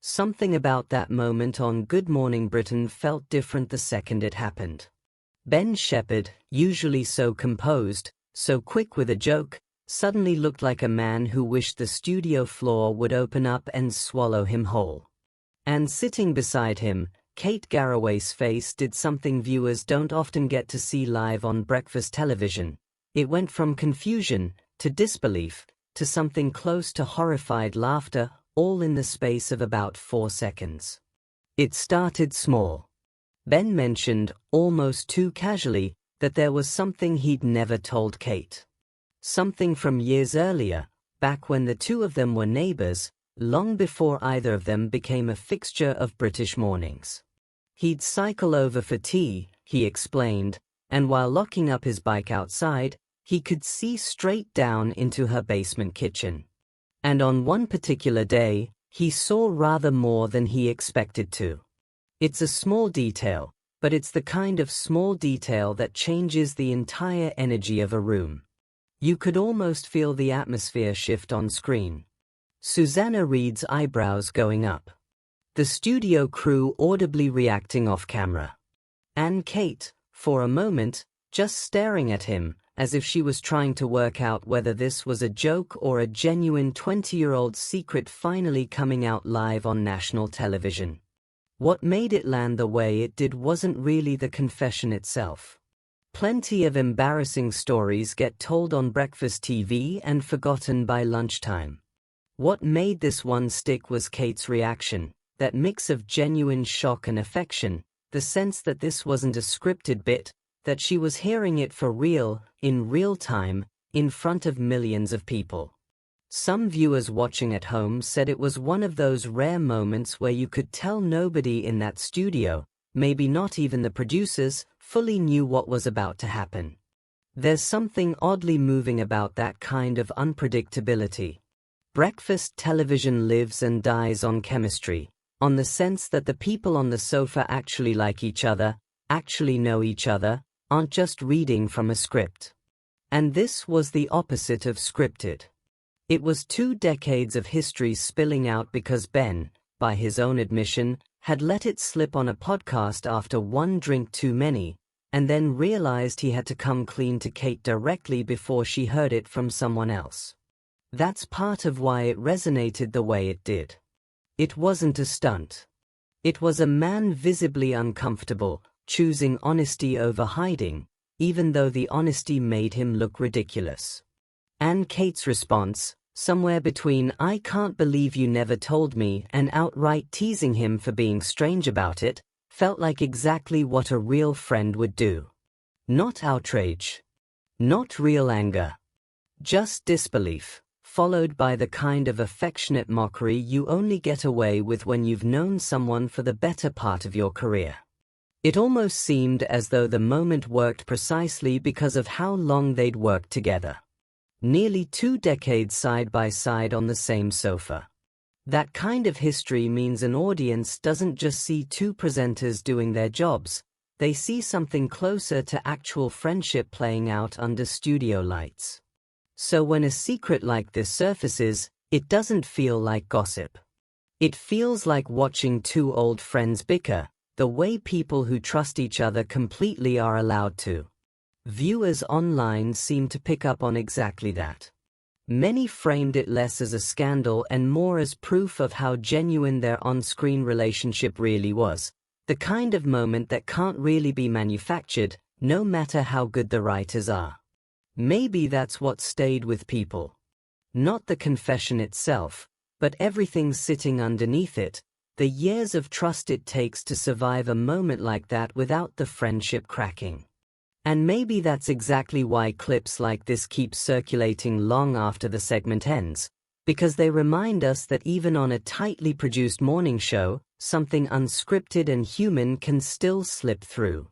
Something about that moment on Good Morning Britain felt different the second it happened. Ben Shephard, usually so composed, so quick with a joke, suddenly looked like a man who wished the studio floor would open up and swallow him whole. And sitting beside him, Kate Garraway's face did something viewers don't often get to see live on breakfast television. It went from confusion, to disbelief, to something close to horrified laughter, all in the space of about 4 seconds. It started small. Ben mentioned, almost too casually, that there was something he'd never told Kate. Something from years earlier, back when the two of them were neighbors, long before either of them became a fixture of British mornings. He'd cycle over for tea, he explained, and while locking up his bike outside, he could see straight down into her basement kitchen. And on one particular day, he saw rather more than he expected to. It's a small detail, but it's the kind of small detail that changes the entire energy of a room. You could almost feel the atmosphere shift on screen. Susanna Reid's eyebrows going up. The studio crew audibly reacting off camera. And Kate, for a moment, just staring at him, as if she was trying to work out whether this was a joke or a genuine 20-year-old secret finally coming out live on national television. What made it land the way it did wasn't really the confession itself. Plenty of embarrassing stories get told on breakfast TV and forgotten by lunchtime. What made this one stick was Kate's reaction, that mix of genuine shock and affection, the sense that this wasn't a scripted bit, that she was hearing it for real, in real time, in front of millions of people. Some viewers watching at home said it was one of those rare moments where you could tell nobody in that studio, maybe not even the producers, fully knew what was about to happen. There's something oddly moving about that kind of unpredictability. Breakfast television lives and dies on chemistry, on the sense that the people on the sofa actually like each other, actually know each other, aren't just reading from a script. And this was the opposite of scripted. It was 2 decades of history spilling out because Ben, by his own admission, had let it slip on a podcast after 1 drink too many, and then realized he had to come clean to Kate directly before she heard it from someone else. That's part of why it resonated the way it did. It wasn't a stunt. It was a man visibly uncomfortable, choosing honesty over hiding, even though the honesty made him look ridiculous. And Kate's response, somewhere between "I can't believe you never told me" and outright teasing him for being strange about it, felt like exactly what a real friend would do. Not outrage. Not real anger. Just disbelief, followed by the kind of affectionate mockery you only get away with when you've known someone for the better part of your career. It almost seemed as though the moment worked precisely because of how long they'd worked together. Nearly 2 decades side by side on the same sofa. That kind of history means an audience doesn't just see 2 presenters doing their jobs, they see something closer to actual friendship playing out under studio lights. So when a secret like this surfaces, it doesn't feel like gossip. It feels like watching 2 old friends bicker, the way people who trust each other completely are allowed to. Viewers online seem to pick up on exactly that. Many framed it less as a scandal and more as proof of how genuine their on-screen relationship really was, the kind of moment that can't really be manufactured, no matter how good the writers are. Maybe that's what stayed with people. Not the confession itself, but everything sitting underneath it, the years of trust it takes to survive a moment like that without the friendship cracking. And maybe that's exactly why clips like this keep circulating long after the segment ends, because they remind us that even on a tightly produced morning show, something unscripted and human can still slip through.